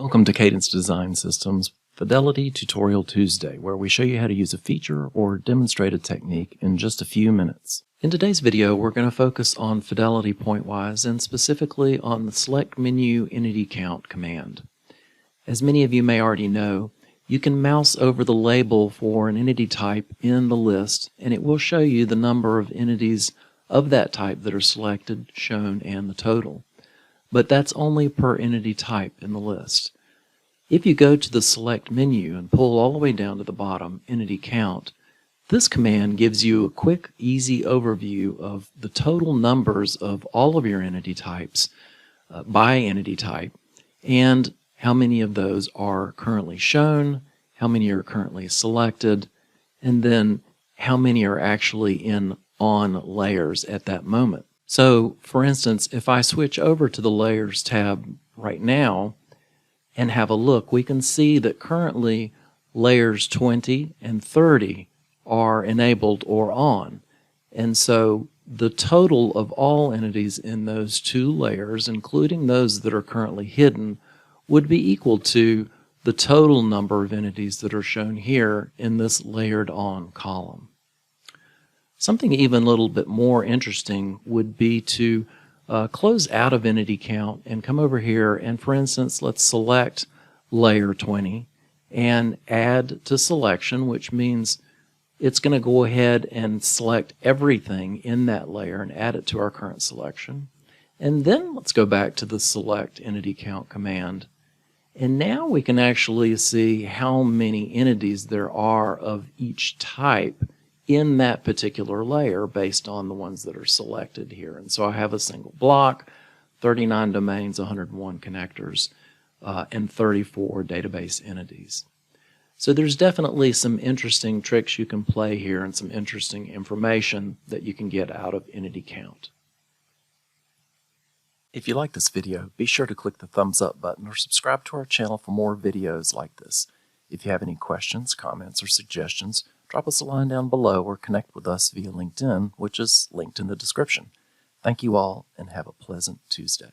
Welcome to Cadence Design Systems Fidelity Tutorial Tuesday, where we show you how to use a feature or demonstrate a technique in just a few minutes. In today's video, we're going to focus on Fidelity Pointwise and specifically on the Select Menu Entity Count command. As many of you may already know, you can mouse over the label for an entity type in the list and it will show you the number of entities of that type that are selected, shown, and the total. But that's only per entity type in the list. If you go to the Select menu and pull all the way down to the bottom, Entity Count, this command gives you a quick, easy overview of the total numbers of all of your entity types by entity type, and how many of those are currently shown, how many are currently selected, and then how many are actually in on layers at that moment. So, for instance, if I switch over to the Layers tab right now and have a look, we can see that currently layers 20 and 30 are enabled or on. And so the total of all entities in those two layers, including those that are currently hidden, would be equal to the total number of entities that are shown here in this Layered On column. Something even a little bit more interesting would be to close out of Entity Count and come over here and, for instance, let's select Layer 20 and add to Selection, which means it's going to go ahead and select everything in that layer and add it to our current selection. And then let's go back to the Select Entity Count command. And now we can actually see how many entities there are of each type in that particular layer based on the ones that are selected here. And so I have a single block, 39 domains, 101 connectors, and 34 database entities. So there's definitely some interesting tricks you can play here and some interesting information that you can get out of Entity Count. If you like this video, be sure to click the thumbs up button or subscribe to our channel for more videos like this. If you have any questions, comments, or suggestions, drop us a line down below or connect with us via LinkedIn, which is linked in the description. Thank you all and have a pleasant Tuesday.